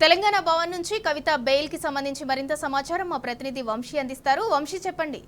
తెలంగాణ భవన్ నుంచి కవిత బెయిల్ కి సంబంధించి మరింత సమాచారం మా ప్రతినిధి వంశీ అందిస్తారు. వంశీ చెప్పండి.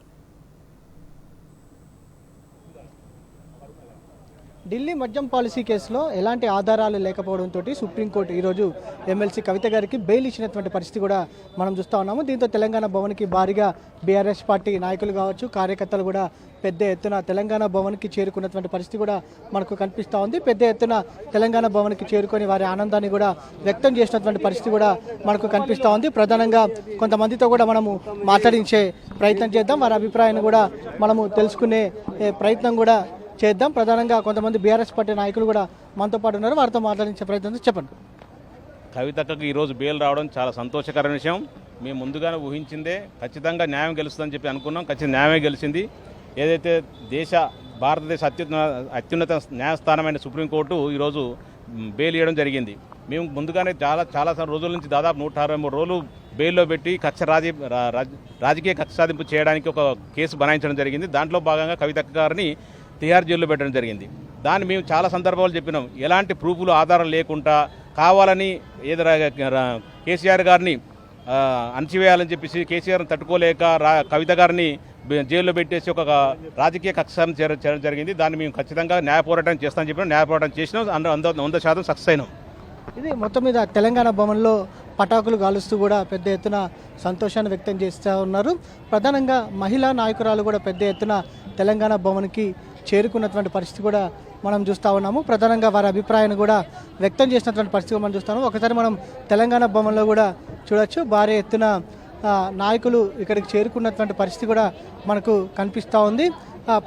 ఢిల్లీ మద్యం పాలసీ కేసులో ఎలాంటి ఆధారాలు లేకపోవడంతో సుప్రీంకోర్టు ఈరోజు ఎమ్మెల్సీ కవిత గారికి బెయిల్ ఇచ్చినటువంటి పరిస్థితి కూడా మనం చూస్తూ ఉన్నాము. దీంతో తెలంగాణ భవన్కి భారీగా బీఆర్ఎస్ పార్టీ నాయకులు కావచ్చు, కార్యకర్తలు కూడా పెద్ద ఎత్తున తెలంగాణ భవన్కి చేరుకున్నటువంటి పరిస్థితి కూడా మనకు కనిపిస్తూ ఉంది. పెద్ద ఎత్తున తెలంగాణ భవన్కి చేరుకొని వారి ఆనందాన్ని కూడా వ్యక్తం చేసినటువంటి పరిస్థితి కూడా మనకు కనిపిస్తూ ఉంది. ప్రధానంగా కొంతమందితో కూడా మనము మాట్లాడించే ప్రయత్నం చేద్దాం, వారి అభిప్రాయాన్ని కూడా మనము తెలుసుకునే ప్రయత్నం కూడా చేద్దాం. ప్రధానంగా కొంతమంది బీఆర్ఎస్ పార్టీ నాయకులు కూడా మనతో పాటు ఉన్నారు, వారితో మాట్లాడించే ప్రయత్నం చెప్పండి. కవితకు ఈరోజు బెయిల్ రావడం చాలా సంతోషకరమైన విషయం. మేము ముందుగానే ఊహించిందే ఖచ్చితంగా న్యాయం గెలుస్తుందని చెప్పి అనుకున్నాం. ఖచ్చితంగా న్యాయమే గెలిచింది. ఏదైతే భారతదేశ అత్యున్నత న్యాయస్థానమైన సుప్రీంకోర్టు ఈరోజు బెయిల్ ఇవ్వడం జరిగింది. మేము ముందుగానే చాలా రోజుల నుంచి దాదాపు 163 రోజులు బెయిల్లో పెట్టి రాజకీయ కక్ష సాధింపు చేయడానికి ఒక కేసు బనాయించడం జరిగింది. దాంట్లో భాగంగా కవిత గారిని తిహార్ జైల్లో పెట్టడం జరిగింది. దాన్ని మేము చాలా సందర్భాలు చెప్పినాం. ఎలాంటి ప్రూఫ్లు ఆధారం లేకుండా కావాలని ఏదో కేసీఆర్ గారిని అణచివేయాలని చెప్పేసి కేసీఆర్ని తట్టుకోలేక కవిత గారిని జైల్లో పెట్టేసి ఒక రాజకీయ కక్షను చేయడం జరిగింది. దాన్ని మేము ఖచ్చితంగా న్యాయ పోరాటం చేస్తామని చెప్పినాం. న్యాయ పోరాటం చేసినాం. 100% సక్సెస్ అయినాం. ఇది మొత్తం మీద తెలంగాణ భవన్లో పటాకులు కాలుస్తూ కూడా పెద్ద ఎత్తున సంతోషాన్ని వ్యక్తం చేస్తూ ఉన్నారు. ప్రధానంగా మహిళా నాయకురాలు కూడా పెద్ద ఎత్తున తెలంగాణ భవన్కి చేరుకున్నటువంటి పరిస్థితి కూడా మనం చూస్తూ ఉన్నాము. ప్రధానంగా వారి అభిప్రాయాన్ని కూడా వ్యక్తం చేసినటువంటి పరిస్థితి మనం చూస్తాము. ఒకసారి మనం తెలంగాణ భవన్లో కూడా చూడొచ్చు, భారీ ఎత్తున నాయకులు ఇక్కడికి చేరుకున్నటువంటి పరిస్థితి కూడా మనకు కనిపిస్తూ ఉంది.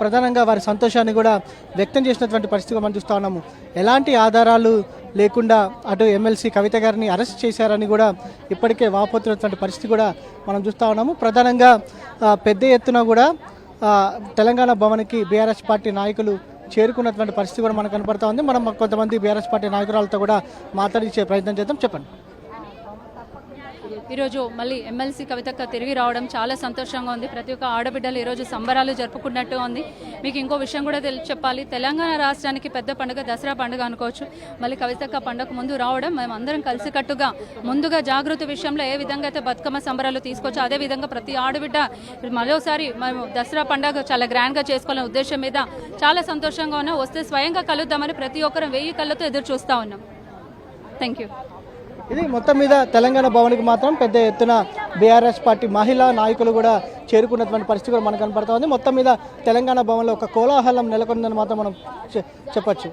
ప్రధానంగా వారి సంతోషాన్ని కూడా వ్యక్తం చేసినటువంటి పరిస్థితి మనం చూస్తూ ఉన్నాము. ఎలాంటి ఆధారాలు లేకుండా అటు ఎమ్మెల్సీ కవిత గారిని అరెస్ట్ చేశారని కూడా ఇప్పటికే వాపోతున్నటువంటి పరిస్థితి కూడా మనం చూస్తూ ఉన్నాము. ప్రధానంగా పెద్ద ఎత్తున కూడా తెలంగాణ భవన్కి బీఆర్ఎస్ పార్టీ నాయకులు చేరుకున్నటువంటి పరిస్థితి కూడా మనకు కనపడుతూ ఉంది. మనం కొంతమంది బీఆర్ఎస్ పార్టీ నాయకురాలతో కూడా మాట్లాడించే ప్రయత్నం చేద్దాం. చెప్పండి. ఈరోజు మళ్ళీ ఎమ్మెల్సీ కవితక్క తిరిగి రావడం చాలా సంతోషంగా ఉంది. ప్రతి ఒక్క ఆడబిడ్డలు ఈరోజు సంబరాలు జరుపుకున్నట్టు ఉంది. మీకు ఇంకో విషయం కూడా చెప్పాలి. తెలంగాణ రాష్ట్రానికి పెద్ద పండుగ దసరా పండుగ అనుకోవచ్చు. మళ్ళీ కవితక్క పండుగ ముందు రావడం, మేము అందరం కలిసికట్టుగా ముందుగా జాగృతి విషయంలో ఏ విధంగా అయితే బతుకమ్మ సంబరాలు తీసుకొచ్చో అదేవిధంగా ప్రతి ఆడబిడ్డ మరోసారి మేము దసరా పండుగ చాలా గ్రాండ్గా చేసుకోవాలనే ఉద్దేశం మీద చాలా సంతోషంగా ఉన్నాం. వస్తే స్వయంగా కలుద్దామని ప్రతి ఒక్కరు 1000 కళ్ళతో ఎదురు చూస్తూ ఉన్నాం. Thank you. ఇది మొత్తం మీద తెలంగాణ భవన్కి మాత్రం పెద్ద ఎత్తున బీఆర్ఎస్ పార్టీ మహిళా నాయకులు కూడా చేరుకున్నటువంటి పరిస్థితి కూడా మనకు కనపడుతూ ఉంది. మొత్తం మీద తెలంగాణ భవన్లో ఒక కోలాహలం నెలకొందని మాత్రం మనం చెప్పచ్చు.